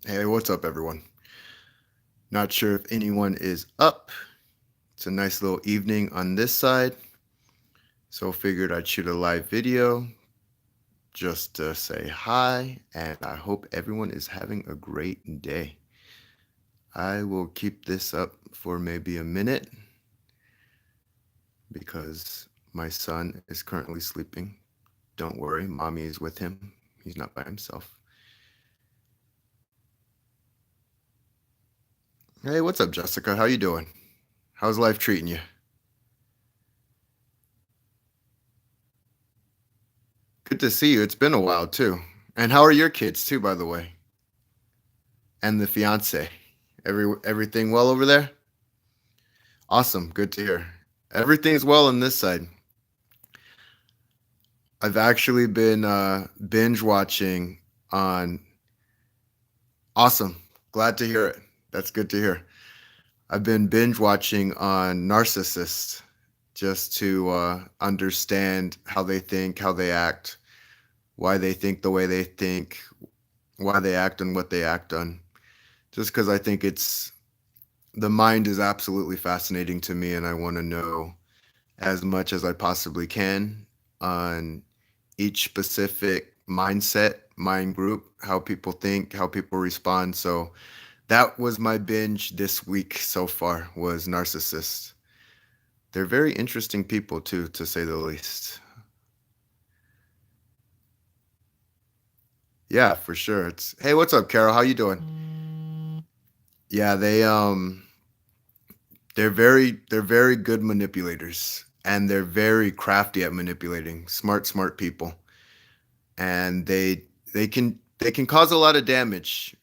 Hey, what's up, everyone? Not sure if anyone is up. It's a nice little evening on this side, so figured I'd shoot a live video just to say hi, and I hope everyone is having a great day. I will keep this up for maybe a minute because my son is currently sleeping. Don't worry, mommy is with him. He's not by himself. Hey, what's up, Jessica? How you doing? How's life treating you? Good to see you. It's been a while too. And how are your kids too, by the way? And the fiance. Everything well over there? Awesome. Good to hear. Everything's well on this side. I've actually been binge watching on. Awesome. Glad to hear it. That's good to hear. I've been binge watching on Narcissist just to understand how they think, how they act, why they think the way they think, why they act on what they act on. Just because I think the mind is absolutely fascinating to me, and I want to know as much as I possibly can on each specific mindset, mind group, how people think, how people respond. So that was my binge this week so far was Narcissist. They're very interesting people too, to say the least. Yeah, for sure. It's hey, what's up, Carol? How you doing? Yeah, they're very good manipulators, and they're very crafty at manipulating. Smart people. And they can cause a lot of damage,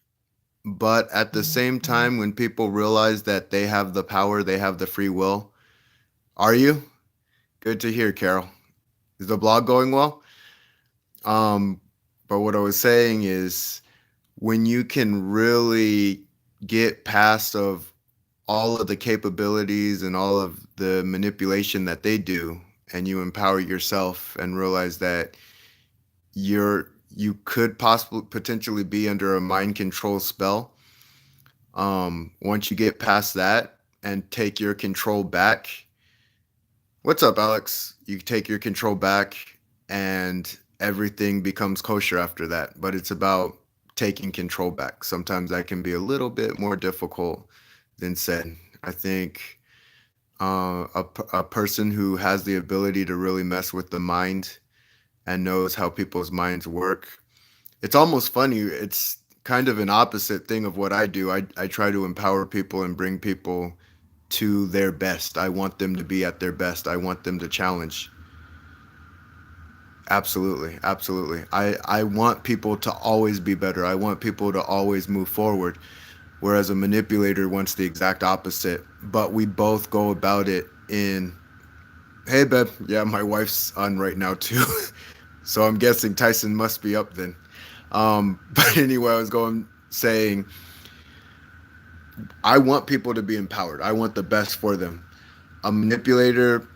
but at the same time when people realize that they have the power, they have the free will. Are you? Good to hear, Carol. Is the blog going well? Um but what I was saying is when you can really get past of all of the capabilities and all of the manipulation that they do, and you empower yourself and realize that you could possibly potentially be under a mind control spell. Once you get past that and take your control back, what's up, Alex? You take your control back, and everything becomes kosher after that. But it's about taking control back. Sometimes that can be a little bit more difficult than said. I think a person who has the ability to really mess with the mind and knows how people's minds work. It's almost funny. It's kind of an opposite thing of what I do. I try to empower people and bring people to their best. I want them to be at their best. I want them to challenge. Absolutely. Absolutely. I want people to always be better. I want people to always move forward. Whereas a manipulator wants the exact opposite. But we both go about it in, hey, babe. Yeah, my wife's on right now, too. So I'm guessing Tyson must be up then. But anyway, I was going saying I want people to be empowered. I want the best for them. A manipulator,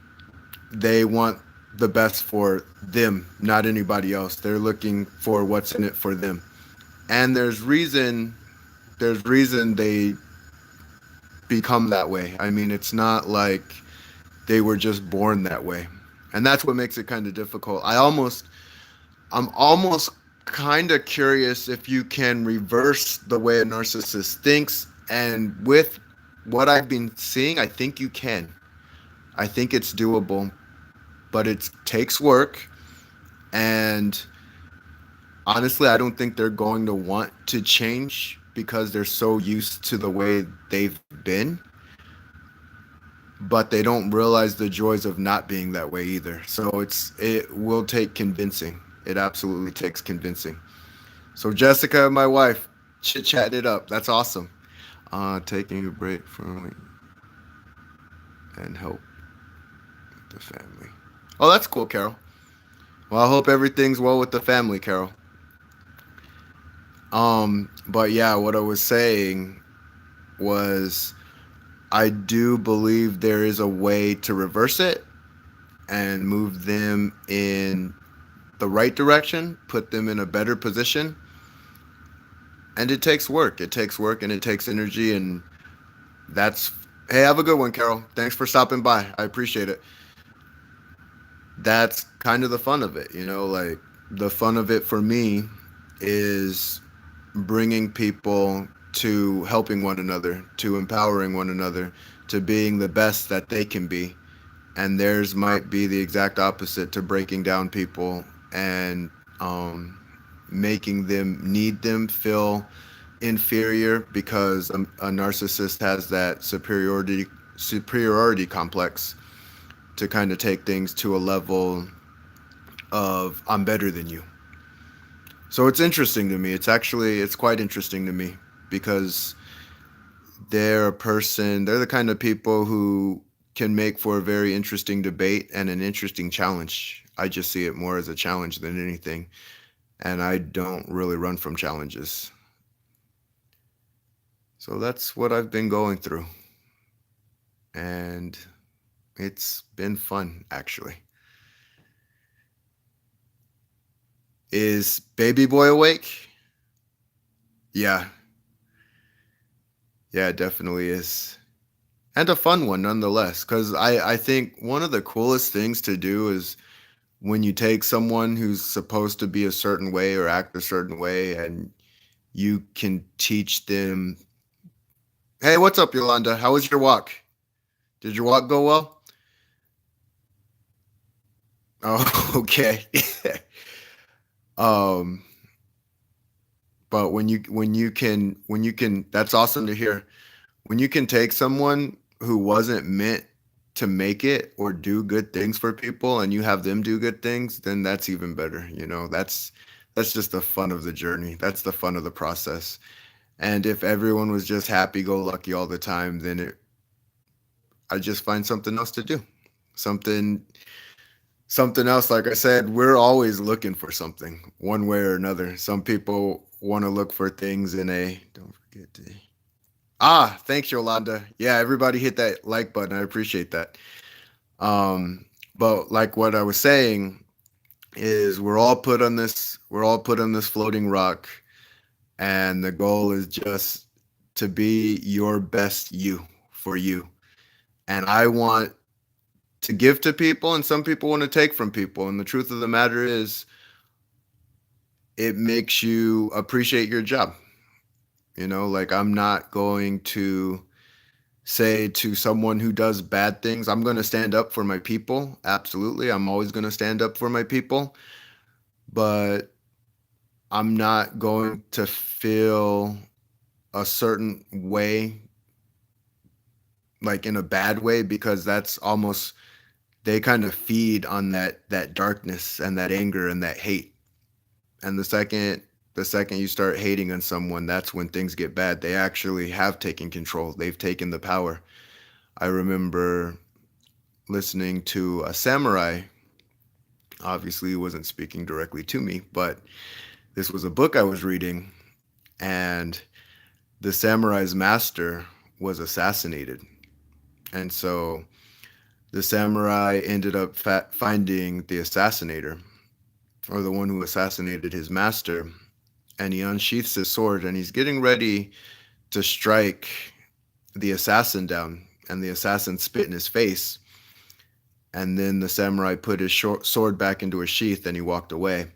they want the best for them, not anybody else. They're looking for what's in it for them. And there's reason they become that way. I mean, it's not like they were just born that way. And that's what makes it kind of difficult. I'm almost kind of curious if you can reverse the way a narcissist thinks. And with what I've been seeing, I think you can. I think it's doable, but it takes work. And honestly, I don't think they're going to want to change because they're so used to the way they've been. But they don't realize the joys of not being that way either. So it will take convincing. It absolutely takes convincing. So Jessica, my wife, chit chatting it up. That's awesome. Taking a break from and help the family. Oh, that's cool, Carol. Well, I hope everything's well with the family, Carol. But yeah, what I was saying was I do believe there is a way to reverse it and move them in the right direction, put them in a better position. And it takes work. It takes work and it takes energy. And that's, hey, have a good one, Carol. Thanks for stopping by. I appreciate it. That's kind of the fun of it, like the fun of it for me is bringing people to helping one another, to empowering one another, to being the best that they can be. And theirs might be the exact opposite, to breaking down people and making them need them, feel inferior because a narcissist has that superiority complex to kind of take things to a level of I'm better than you. So it's interesting to me. It's quite interesting to me because they're the kind of people who can make for a very interesting debate and an interesting challenge. I just see it more as a challenge than anything, and I don't really run from challenges. So that's what I've been going through, and it's been fun actually. Is baby boy awake? Yeah, yeah, it definitely is. And a fun one nonetheless, because I think one of the coolest things to do is when you take someone who's supposed to be a certain way or act a certain way and you can teach them, hey, what's up, Yolanda? How was your walk? Did your walk go well? Oh, okay. um, but when you can that's awesome to hear. When you can take someone who wasn't meant to make it or do good things for people and you have them do good things, then that's even better. That's just the fun of the journey. That's the fun of the process. And if everyone was just happy go lucky all the time, then I just find something else to do. Something something else, like I said, we're always looking for something one way or another. Some people want to look for things in a don't forget to thanks Yolanda. Yeah, everybody hit that like button. I appreciate that. Um, but like what I was saying is we're all put on this floating rock, and the goal is just to be your best you for you. And I want to give to people and some people want to take from people. And the truth of the matter is it makes you appreciate your job. Like I'm not going to say to someone who does bad things, I'm going to stand up for my people. Absolutely. I'm always going to stand up for my people, but I'm not going to feel a certain way, like in a bad way, because that's almost, they kind of feed on that darkness and that anger and that hate. And the second you start hating on someone, that's when things get bad. They actually have taken control. They've taken the power. I remember listening to a samurai. Obviously, he wasn't speaking directly to me, but this was a book I was reading, and the samurai's master was assassinated. And so the samurai ended up finding the assassinator, or the one who assassinated his master, and he unsheaths his sword and he's getting ready to strike the assassin down, and the assassin spit in his face. And then the samurai put his sword back into his sheath and he walked away.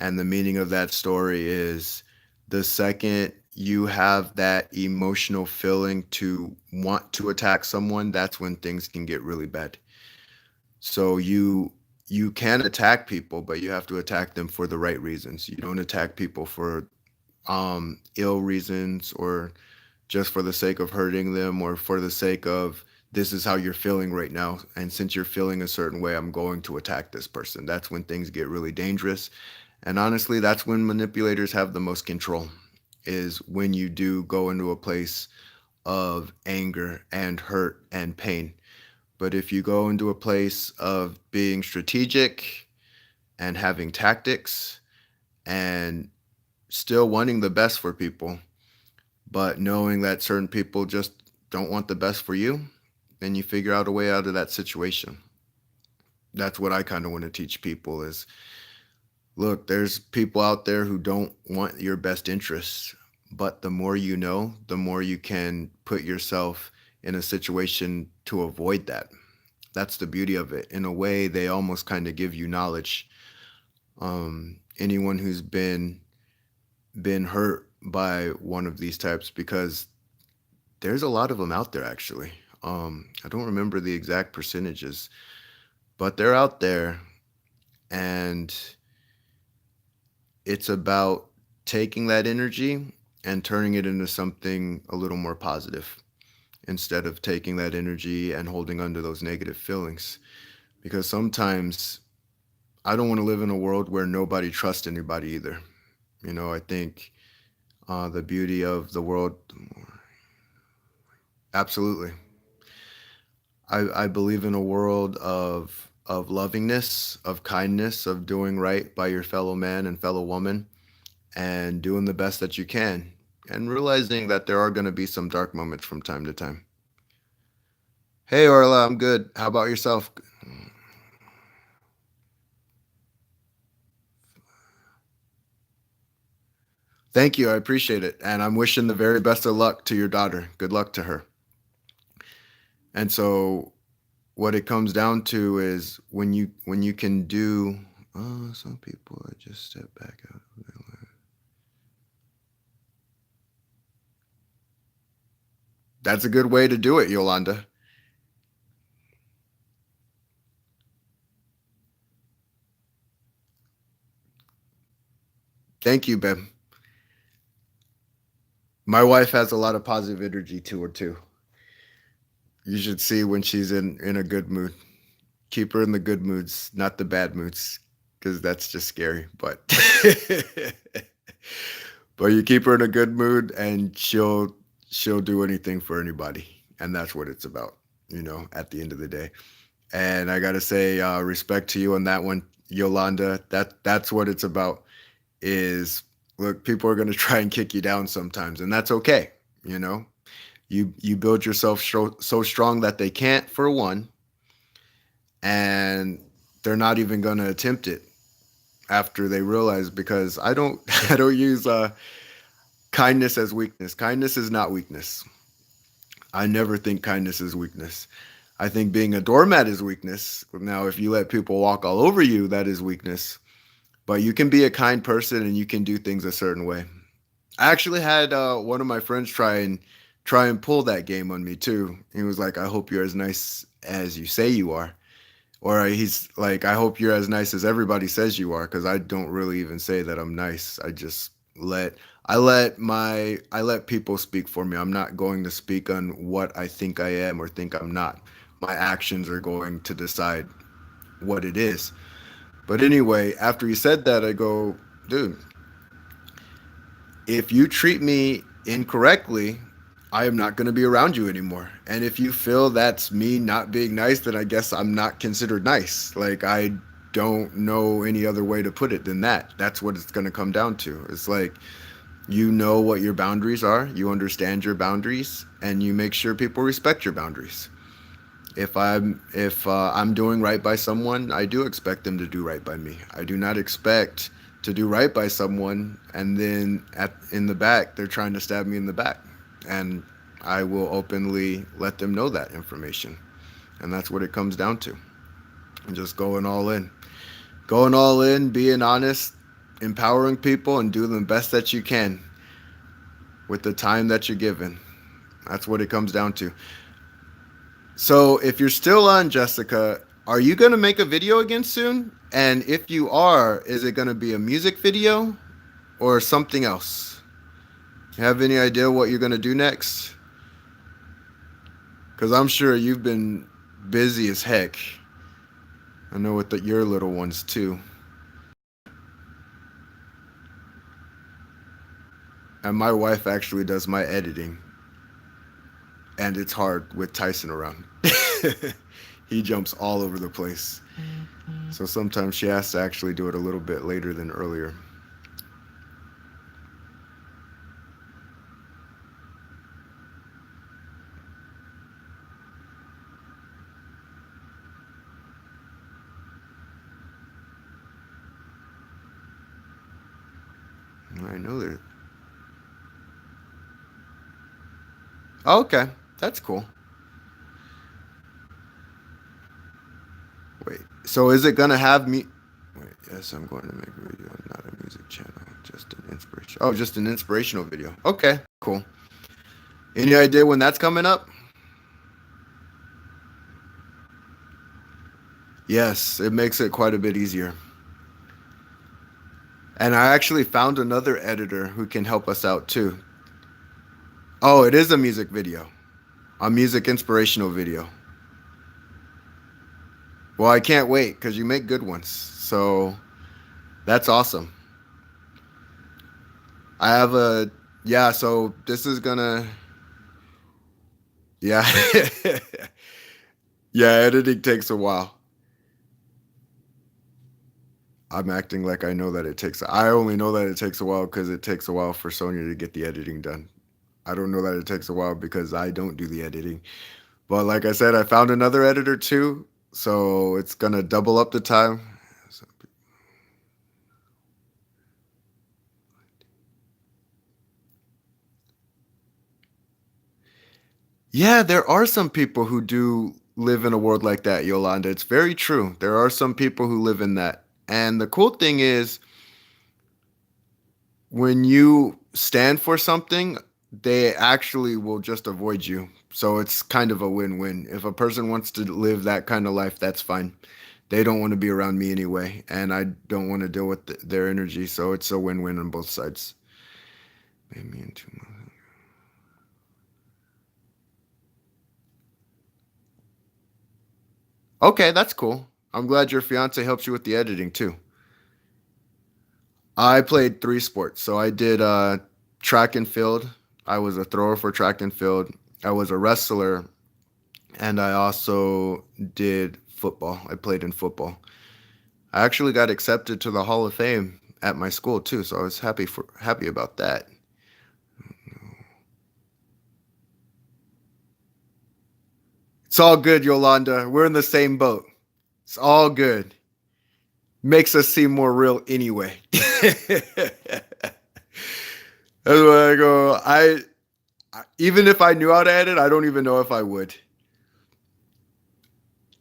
And the meaning of that story is the second you have that emotional feeling to want to attack someone, that's when things can get really bad. So you can attack people, but you have to attack them for the right reasons. You don't attack people for ill reasons, or just for the sake of hurting them, or for the sake of this is how you're feeling right now, and since you're feeling a certain way, I'm going to attack this person. That's when things get really dangerous. And honestly, that's when manipulators have the most control, is when you do go into a place of anger and hurt and pain. But if you go into a place of being strategic and having tactics and still wanting the best for people, but knowing that certain people just don't want the best for you, then you figure out a way out of that situation. That's what I kind of want to teach people is, look, there's people out there who don't want your best interests, but the more you know, the more you can put yourself in a situation to avoid that. That's the beauty of it. In a way, they almost kind of give you knowledge. Anyone who's been hurt by one of these types, because there's a lot of them out there actually. I don't remember the exact percentages, but they're out there, and it's about taking that energy and turning it into something a little more positive instead of taking that energy and holding on to those negative feelings. Because sometimes I don't want to live in a world where nobody trusts anybody either. I think the beauty of the world, absolutely. I believe in a world of lovingness, of kindness, of doing right by your fellow man and fellow woman, and doing the best that you can, and realizing that there are going to be some dark moments from time to time. Hey, Orla, I'm good. How about yourself? Thank you. I appreciate it. And I'm wishing the very best of luck to your daughter. Good luck to her. And so what it comes down to is when you can do, some people I just step back out of their life. That's a good way to do it, Yolanda. Thank you, Ben. My wife has a lot of positive energy to her too. You should see when she's in a good mood. Keep her in the good moods, not the bad moods, because that's just scary. But but you keep her in a good mood, and she'll do anything for anybody, and that's what it's about. At the end of the day. And I gotta say, respect to you on that one, Yolanda. That's what it's about. Is look, people are gonna try and kick you down sometimes, and that's okay. You know, you build yourself so strong that they can't, for one, and they're not even gonna attempt it after they realize, because I don't I don't use kindness as weakness. Kindness is not weakness. I never think kindness is weakness. I think being a doormat is weakness. Now, if you let people walk all over you, that is weakness. But you can be a kind person and you can do things a certain way. I actually had one of my friends try and pull that game on me too. He was like, "I hope you're as nice as you say you are," or he's like, "I hope you're as nice as everybody says you are," because I don't really even say that I'm nice. Let I let people speak for me. I'm not going to speak on what I think I am or think I'm not. My actions are going to decide what it is. But anyway, after he said that, I go, dude, if you treat me incorrectly, I am not going to be around you anymore. And if you feel that's me not being nice, then I guess I'm not considered nice. Like, I don't know any other way to put it than that. That's what it's going to come down to. It's like, you know what your boundaries are, you understand your boundaries, and you make sure people respect your boundaries. If I'm doing right by someone, I do expect them to do right by me. I do not expect to do right by someone and then in the back they're trying to stab me in the back, and I will openly let them know that information. And that's what it comes down to. And just going all in, being honest, empowering people, and doing the best that you can with the time that you're given. That's what it comes down to. So if you're still on, Jessica, are you going to make a video again soon? And if you are, is it going to be a music video or something else? You have any idea what you're going to do next? Because I'm sure you've been busy as heck. I know with your little ones too. And my wife actually does my editing. And it's hard with Tyson around. He jumps all over the place. So sometimes she has to actually do it a little bit later than earlier. I know that. Okay, that's cool. Wait, so is it gonna have me? Wait, yes, I'm going to make a video, not a music channel, just an inspiration. Oh, just an inspirational video. Okay, cool. Any idea when that's coming up? Yes, it makes it quite a bit easier. And I actually found another editor who can help us out too. Oh, it is a music video, a music inspirational video. Well, I can't wait because you make good ones. So that's awesome. I have a, yeah, so this is gonna, yeah. Yeah, editing takes a while. I'm acting like I know that it takes, I only know that it takes a while because it takes a while for Sonya to get the editing done. I don't know that it takes a while because I don't do the editing. But like I said, I found another editor too. So it's gonna double up the time. Yeah, there are some people who do live in a world like that, Yolanda. It's very true. There are some people who live in that. And the cool thing is, when you stand for something, they actually will just avoid you. So it's kind of a win-win. If a person wants to live that kind of life, that's fine. They don't want to be around me anyway, and I don't want to deal with their energy. So it's a win-win on both sides. Maybe in 2 months. Okay, that's cool. I'm glad your fiance helps you with the editing too. I played three sports. So I did track and field. I was a thrower for track and field. I was a wrestler, and I also did football. I played in football. I actually got accepted to the Hall of Fame at my school too, so I was happy about that. It's all good, Yolanda. We're in the same boat. It's all good. Makes us seem more real anyway. That's why I go. Even if I knew how to edit, I don't even know if I would.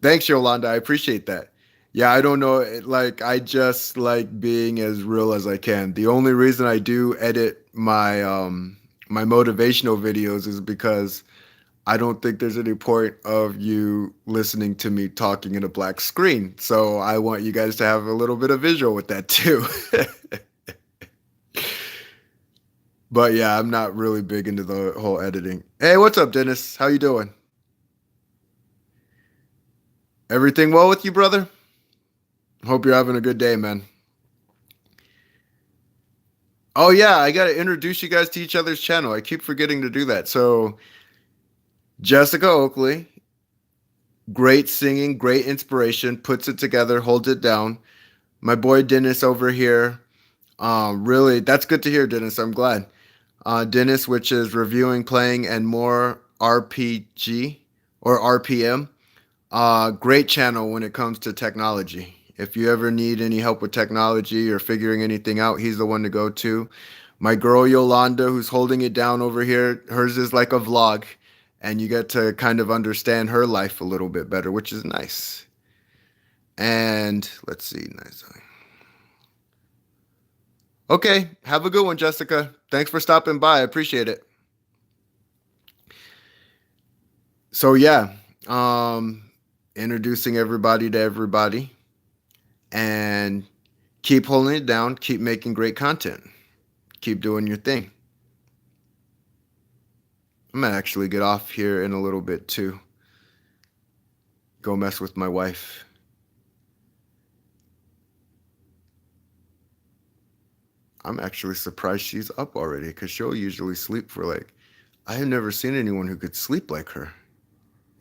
Thanks, Yolanda. I appreciate that. Yeah, I don't know. Like, I just like being as real as I can. The only reason I do edit my motivational videos is because I don't think there's any point of you listening to me talking in a black screen. So I want you guys to have a little bit of visual with that too. But yeah, I'm not really big into the whole editing. Hey, what's up, Dennis? How you doing? Everything well with you, brother? Hope you're having a good day, man. Oh yeah, I gotta introduce you guys to each other's channel. I keep forgetting to do that. So Jessica Oakley, great singing, great inspiration, puts it together, holds it down. My boy Dennis over here, really, that's good to hear, Dennis. I'm glad. Dennis, which is reviewing, playing, and more RPG or RPM. Great channel when it comes to technology. If you ever need any help with technology or figuring anything out, he's the one to go to. My girl Yolanda, who's holding it down over here, hers is like a vlog, and you get to kind of understand her life a little bit better, which is nice. And let's see, nice. Okay, have a good one, Jessica. Thanks for stopping by. I appreciate it. So yeah, um, introducing everybody to everybody, and keep holding it down. Keep making great content. Keep doing your thing. I'm gonna actually get off here in a little bit too. Go mess with my wife. I'm actually surprised she's up already because she'll usually sleep for like, I have never seen anyone who could sleep like her.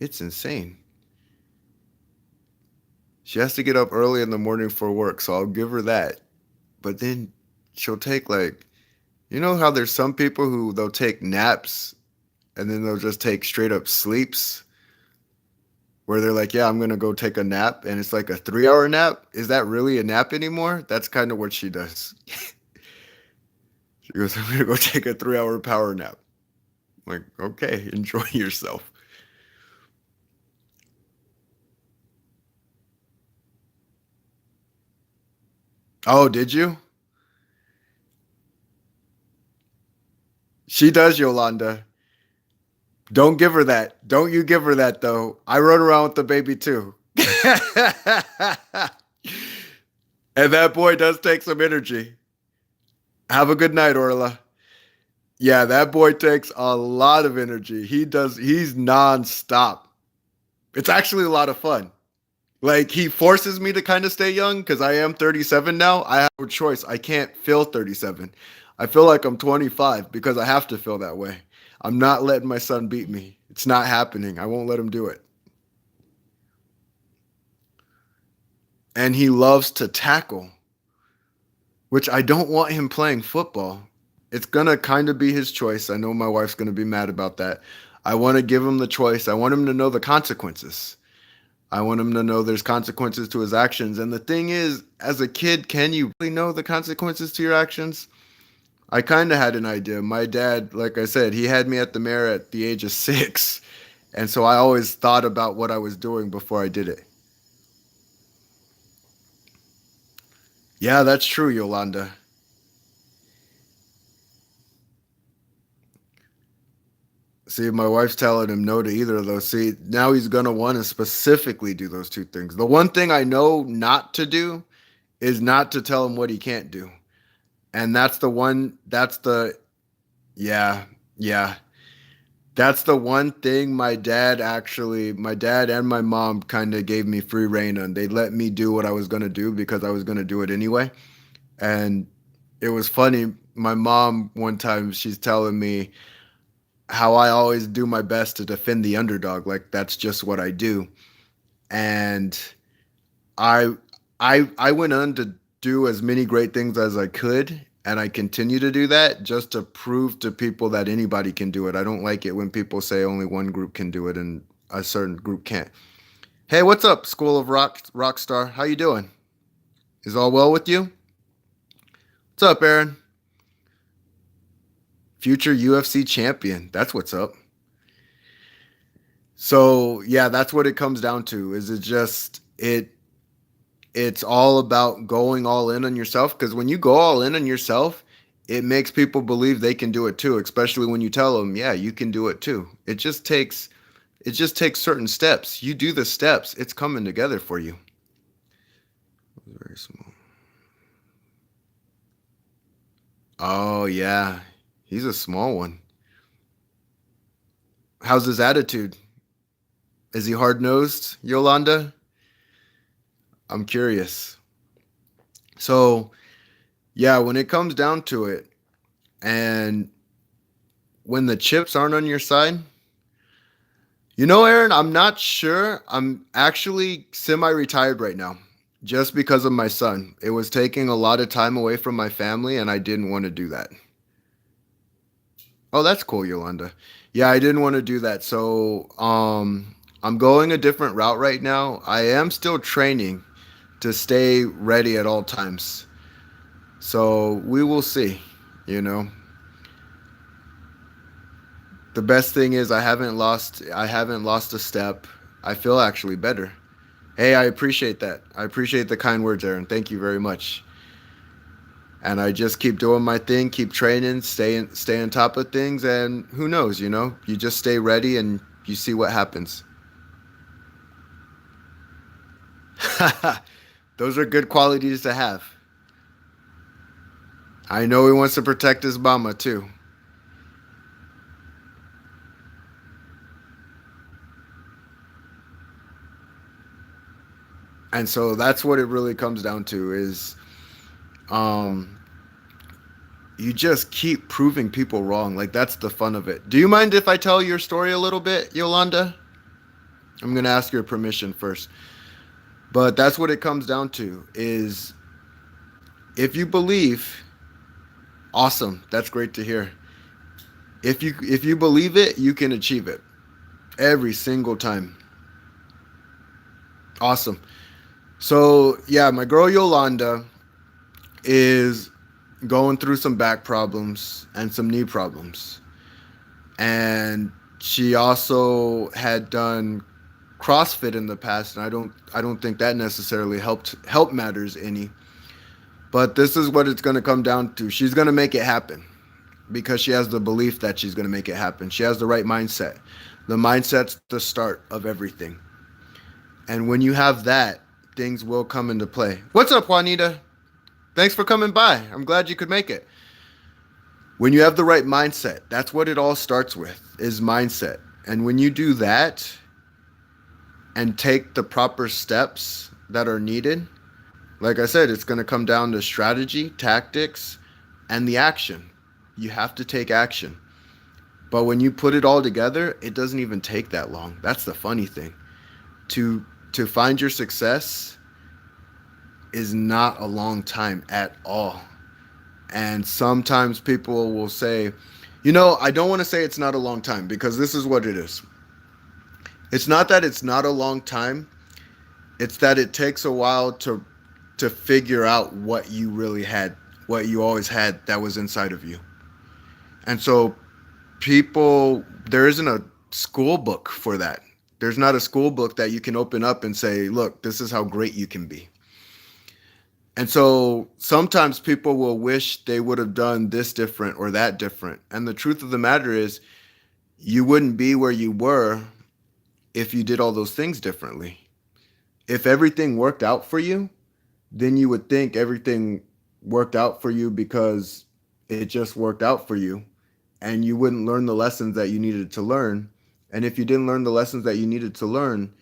It's insane. She has to get up early in the morning for work, so I'll give her that. But then she'll take like, you know how there's some people who they'll take naps and then they'll just take straight up sleeps where they're like, yeah, I'm gonna go take a nap, and it's like a 3 hour nap. Is that really a nap anymore? That's kind of what she does. She goes, I'm gonna go take a 3 hour power nap. Like, okay, enjoy yourself. Oh, did you? She does, Yolanda. Don't give her that. Don't you give her that, though. I run around with the baby too. And that boy does take some energy. Have a good night, Orla. Yeah, that boy takes a lot of energy. He's nonstop. It's actually a lot of fun. Like, he forces me to kind of stay young because I am 37 now. I have a choice. I can't feel 37. I feel like I'm 25 because I have to feel that way. I'm not letting my son beat me. It's not happening. I won't let him do it. And he loves to tackle, which I don't want him playing football. It's going to kind of be his choice. I know my wife's going to be mad about that. I want to give him the choice. I want him to know the consequences. I want him to know there's consequences to his actions. And the thing is, as a kid, can you really know the consequences to your actions? I kind of had an idea. My dad, like I said, he had me at the mirror at the age of 6. And so I always thought about what I was doing before I did it. Yeah, that's true, Yolanda. See, my wife's telling him no to either of those. See, now he's going to want to specifically do those two things. The one thing I know not to do is not to tell him what he can't do. And yeah, yeah. That's the one thing my dad and my mom kind of gave me free rein on. They let me do what I was going to do because I was going to do it anyway. And it was funny. My mom, one time, she's telling me how I always do my best to defend the underdog. Like, that's just what I do. And I I went on to do as many great things as I could, and I continue to do that just to prove to people that anybody can do it. I don't like it when people say only one group can do it and a certain group can't. Hey, what's up, School of Rockstar? How you doing? Is all well with you? What's up, Aaron? Future UFC champion. That's what's up. So yeah, that's what it comes down to. Is it just it's all about going all in on yourself, because when you go all in on yourself, it makes people believe they can do it too, especially when you tell them, yeah, you can do it too. It just takes certain steps. You do the steps, it's coming together for you. Very small. Oh yeah, he's a small one. How's his attitude? Is he hard-nosed, Yolanda? I'm curious. So yeah, when it comes down to it, and when the chips aren't on your side, Aaron, I'm not sure. I'm actually semi-retired right now just because of my son. It was taking a lot of time away from my family, and I didn't want to do that. Oh, that's cool, Yolanda. Yeah, I didn't want to do that. So, I'm going a different route right now. I am still training to stay ready at all times. So, we will see, you know. The best thing is I haven't lost a step. I feel actually better. Hey, I appreciate that. I appreciate the kind words, Aaron. Thank you very much. And I just keep doing my thing, keep training, stay on top of things, and who knows, you just stay ready and you see what happens. Those are good qualities to have. I know he wants to protect his mama too. And so that's what it really comes down to is um you just keep proving people wrong. Like, that's the fun of it. Do you mind if I tell your story a little bit, Yolanda? I'm going to ask your permission first. But that's what it comes down to is if you believe, awesome. That's great to hear. If you believe it, you can achieve it every single time. Awesome. So, yeah, my girl Yolanda is going through some back problems and some knee problems. And she also had done CrossFit in the past, and I don't think that necessarily help matters any. But this is what it's going to come down to. She's going to make it happen because she has the belief that she's going to make it happen. She has the right mindset. The mindset's the start of everything. And when you have that, things will come into play. What's up, Juanita? Thanks for coming by. I'm glad you could make it. When you have the right mindset, that's what it all starts with, is mindset. And when you do that and take the proper steps that are needed, like I said, it's going to come down to strategy, tactics, and the action. You have to take action. But when you put it all together, it doesn't even take that long. That's the funny thing. To find your success is not a long time at all. And sometimes people will say, I don't want to say it's not a long time, because this is what it is. It's not that it's not a long time. It's that it takes a while to figure out what you really had, what you always had that was inside of you. And so there isn't a school book for that. There's not a school book that you can open up and say, look, this is how great you can be. And so sometimes people will wish they would have done this different or that different. And the truth of the matter is, you wouldn't be where you were if you did all those things differently. If everything worked out for you, then you would think everything worked out for you because it just worked out for you, and you wouldn't learn the lessons that you needed to learn. And if you didn't learn the lessons that you needed to learn,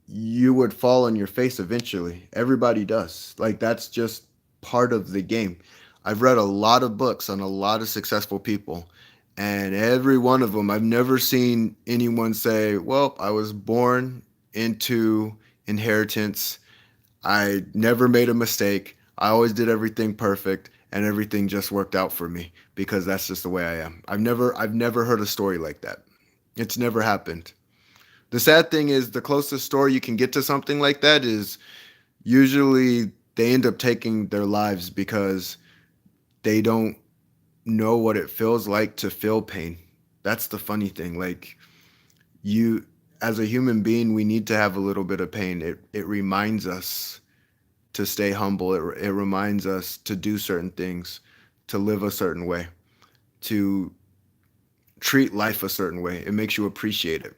you would fall on your face eventually. Everybody does. Like, that's just part of the game. I've read a lot of books on a lot of successful people, and every one of them, I've never seen anyone say, well, I was born into inheritance. I never made a mistake. I always did everything perfect, and everything just worked out for me because that's just the way I am. I've never heard a story like that. It's never happened. The sad thing is, the closest story you can get to something like that is usually they end up taking their lives because they don't know what it feels like to feel pain. That's the funny thing. Like, you, as a human being, we need to have a little bit of pain. It reminds us to stay humble. It reminds us to do certain things, to live a certain way, to treat life a certain way. It makes you appreciate it.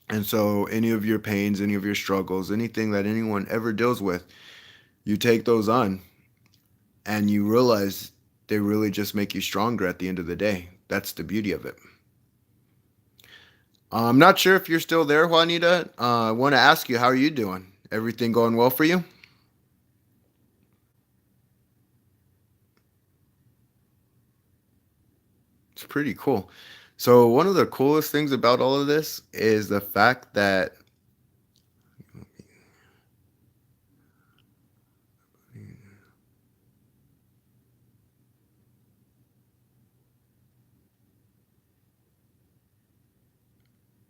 And so any of your pains, any of your struggles, anything that anyone ever deals with, you take those on and you realize they really just make you stronger at the end of the day. That's the beauty of it. I'm not sure if you're still there, Juanita. I want to ask you, how are you doing? Everything going well for you? It's pretty cool. So one of the coolest things about all of this is the fact that,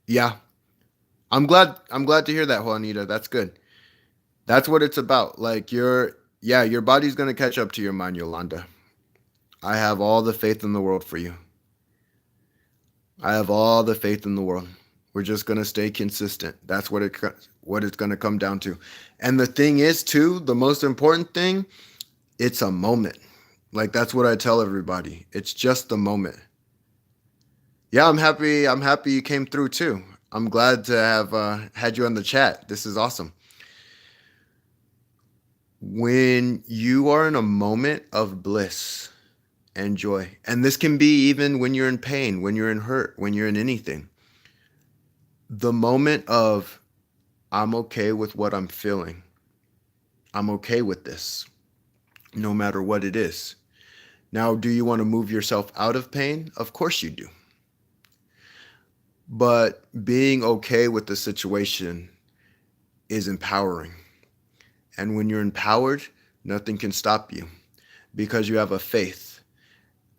yeah, I'm glad to hear that, Juanita. That's good. That's what it's about. Like, your body's gonna catch up to your mind, Yolanda. I have all the faith in the world for you. I have all the faith in the world. We're just gonna stay consistent. That's what it's gonna come down to. And the thing is, too, the most important thing, it's a moment. Like, that's what I tell everybody. It's just the moment. Yeah, I'm happy. I'm happy you came through too. I'm glad to have had you on the chat. This is awesome. When you are in a moment of bliss and joy, and this can be even when you're in pain, when you're in hurt, when you're in anything, the moment of, I'm okay with what I'm feeling. I'm okay with this, no matter what it is. Now, do you want to move yourself out of pain? Of course you do. But being okay with the situation is empowering. And when you're empowered, nothing can stop you because you have a faith.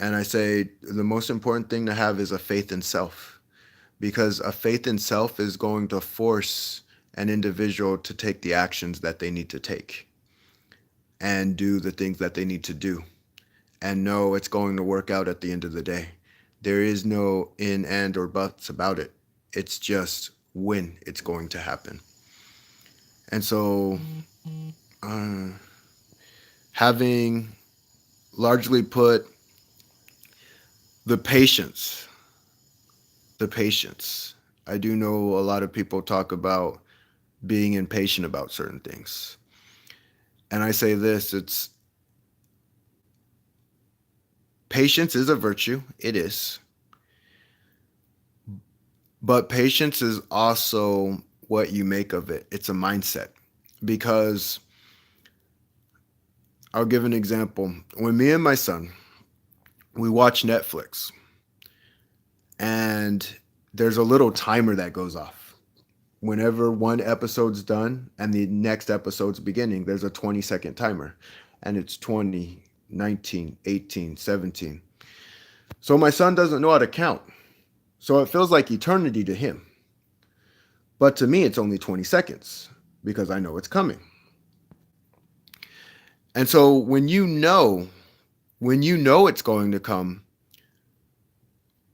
And I say the most important thing to have is a faith in self, because a faith in self is going to force an individual to take the actions that they need to take and do the things that they need to do and know it's going to work out at the end of the day. There is no in and or buts about it. It's just when it's going to happen. And so, uh, having largely put the patience, the patience. I do know a lot of people talk about being impatient about certain things. And I say this, it's patience is a virtue. It is. But patience is also what you make of it. It's a mindset. Because I'll give an example. When me and my son, we watch Netflix, and there's a little timer that goes off. Whenever one episode's done and the next episode's beginning, there's a 20-second timer. And it's 20, 19, 18, 17. So my son doesn't know how to count. So it feels like eternity to him. But to me, it's only 20 seconds because I know it's coming. And so when you know it's going to come,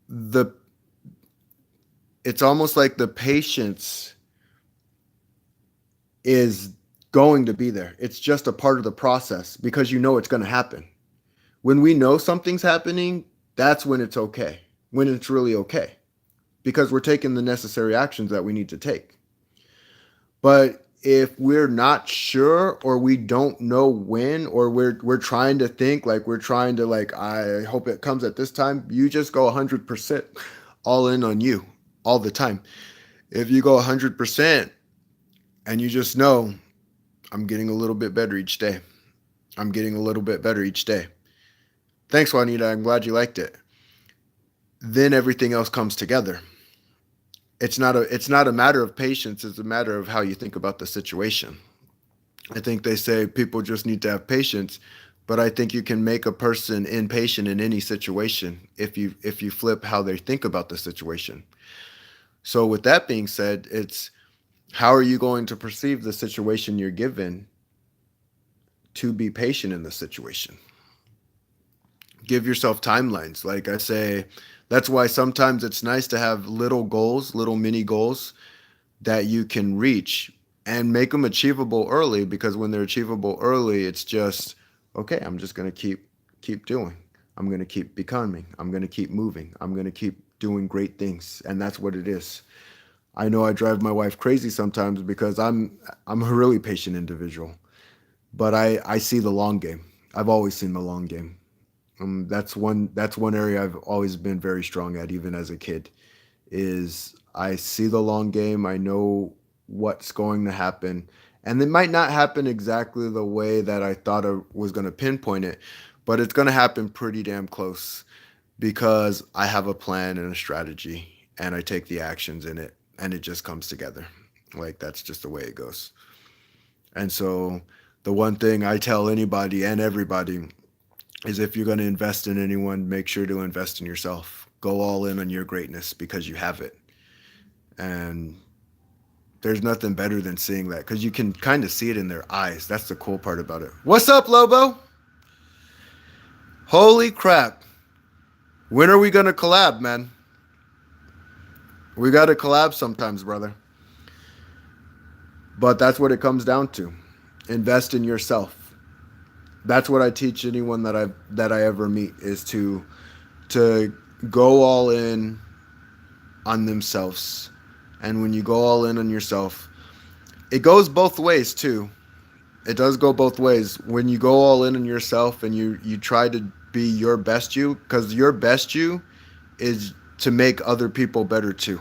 the it's almost like the patience is going to be there. It's just a part of the process because you know it's going to happen. When we know something's happening, that's when it's okay. When it's really okay. Because we're taking the necessary actions that we need to take. But if we're not sure or we don't know when or we're trying to think like we're trying to like I hope it comes at this time, you just go 100% all in on you all the time. If you go 100% and you just know I'm getting a little bit better each day. I'm getting a little bit better each day. Thanks, Juanita. I'm glad you liked it. Then everything else comes together. It's not a matter of patience, it's a matter of how you think about the situation. I think they say people just need to have patience, but I think you can make a person impatient in any situation if you flip how they think about the situation. So with that being said, it's how are you going to perceive the situation you're given to be patient in the situation? Give yourself timelines. Like I say, that's why sometimes it's nice to have little goals, little mini goals that you can reach and make them achievable early because when they're achievable early, it's just okay, I'm just going to keep doing. I'm going to keep becoming. I'm going to keep moving. I'm going to keep doing great things and that's what it is. I know I drive my wife crazy sometimes because I'm a really patient individual, but I see the long game. I've always seen the long game. That's one area I've always been very strong at, even as a kid, is I see the long game. I know what's going to happen, and it might not happen exactly the way that I thought I was going to pinpoint it, but it's going to happen pretty damn close because I have a plan and a strategy, and I take the actions in it, and it just comes together. Like that's just the way it goes. And so the one thing I tell anybody and everybody is if you're going to invest in anyone, make sure to invest in yourself. Go all in on your greatness because you have it. And there's nothing better than seeing that because you can kind of see it in their eyes. That's the cool part about it. What's up, Lobo? Holy crap. When are we going to collab, man? We got to collab sometimes, brother. But that's what it comes down to. Invest in yourself. That's what I teach anyone that I ever meet is to go all in on themselves. And when you go all in on yourself, it goes both ways too. It does go both ways. When you go all in on yourself and you try to be your best you, because your best you is to make other people better too.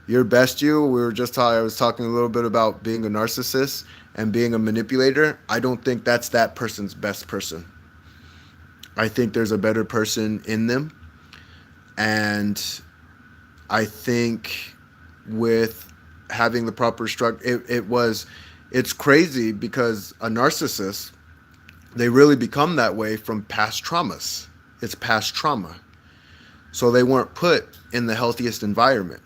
Your best you, I was talking a little bit about being a narcissist and being a manipulator. I don't think that's that person's best person. I think there's a better person in them. And I think with having the proper structure, it's crazy because a narcissist, they really become that way from past traumas. It's past trauma. So they weren't put in the healthiest environment.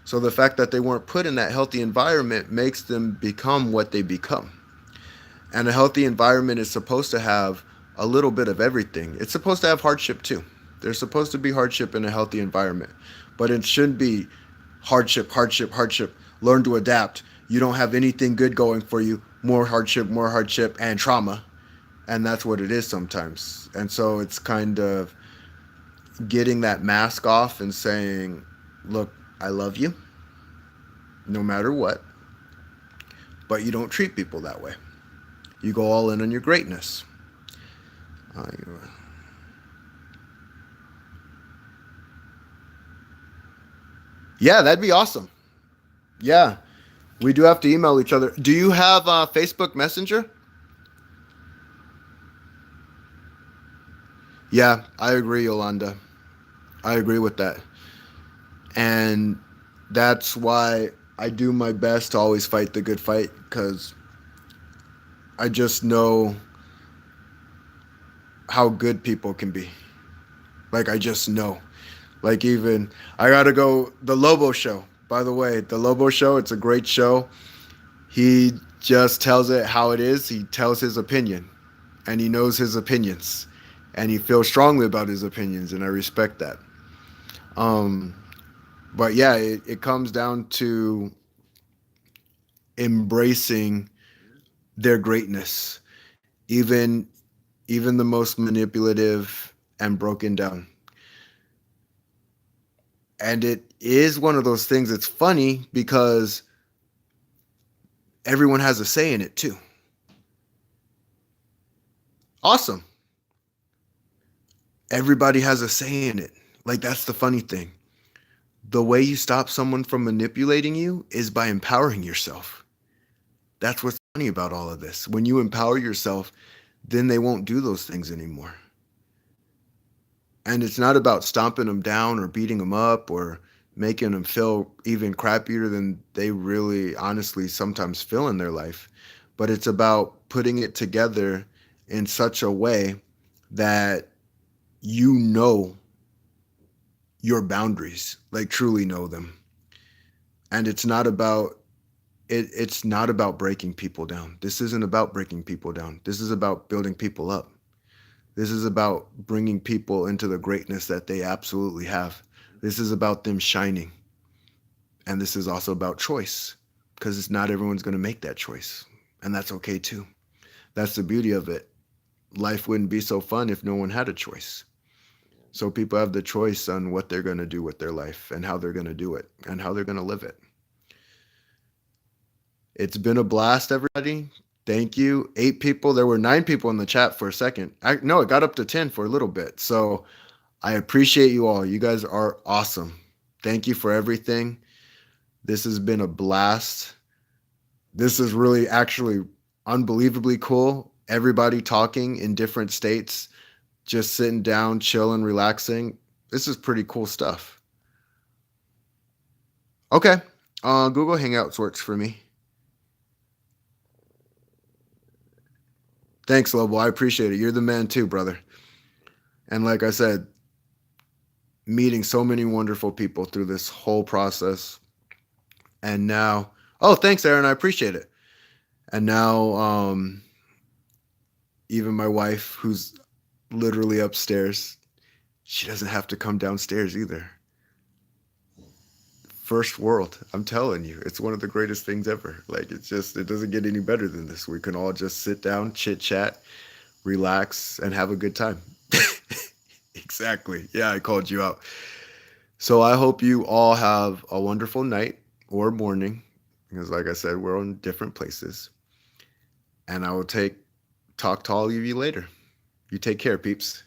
So the fact that they weren't put in that healthy environment makes them become what they become. And a healthy environment is supposed to have a little bit of everything. It's supposed to have hardship too. There's supposed to be hardship in a healthy environment, but it shouldn't be hardship, hardship, hardship. Learn to adapt. You don't have anything good going for you. More hardship, and trauma. And that's what it is sometimes. And so it's kind of getting that mask off and saying, look, I love you no matter what, but you don't treat people that way. You go all in on your greatness. Uh, yeah, that'd be awesome. Yeah, we do have to email each other. Do you have Facebook Messenger? Yeah, I agree, Yolanda. I agree with that. And that's why I do my best to always fight the good fight because I just know how good people can be. Like, I just know. Like, even, I gotta go, The Lobo Show. By the way, The Lobo Show, it's a great show. He just tells it how it is. He tells his opinion, and he knows his opinions, and he feels strongly about his opinions, and I respect that. Um, but yeah, it comes down to embracing their greatness, even even the most manipulative and broken down. And it is one of those things that's funny because everyone has a say in it too. Awesome. Everybody has a say in it. Like, that's the funny thing. The way you stop someone from manipulating you is by empowering yourself. That's what's funny about all of this. When you empower yourself, then they won't do those things anymore. And it's not about stomping them down or beating them up or making them feel even crappier than they really honestly sometimes feel in their life. But it's about putting it together in such a way that you know your boundaries, like truly know them. And it's not about breaking people down. This isn't about breaking people down. This is about building people up. This is about bringing people into the greatness that they absolutely have. This is about them shining. And this is also about choice because it's not everyone's going to make that choice. And that's okay too. That's the beauty of it. Life wouldn't be so fun if no one had a choice. So people have the choice on what they're going to do with their life and how they're going to do it and how they're going to live it. It's been a blast, everybody. Thank you. 8 people. There were 9 people in the chat for a second. No, it got up to 10 for a little bit. So I appreciate you all. You guys are awesome. Thank you for everything. This has been a blast. This is really actually unbelievably cool. Everybody talking in different states, just sitting down, chilling, relaxing. This is pretty cool stuff. Okay. Google Hangouts works for me. Thanks, Lobo. I appreciate it. You're the man too, brother. And like I said, meeting so many wonderful people through this whole process. And now, oh, thanks, Aaron. I appreciate it. And now, even my wife, who's literally upstairs, she doesn't have to come downstairs either. First world, I'm telling you, it's one of the greatest things ever. Like, it doesn't get any better than this. We can all just sit down, chit chat, relax, and have a good time. Exactly. Yeah, I called you out. So I hope you all have a wonderful night or morning, because like I said, we're in different places. And I will talk to all of you later. You take care, peeps.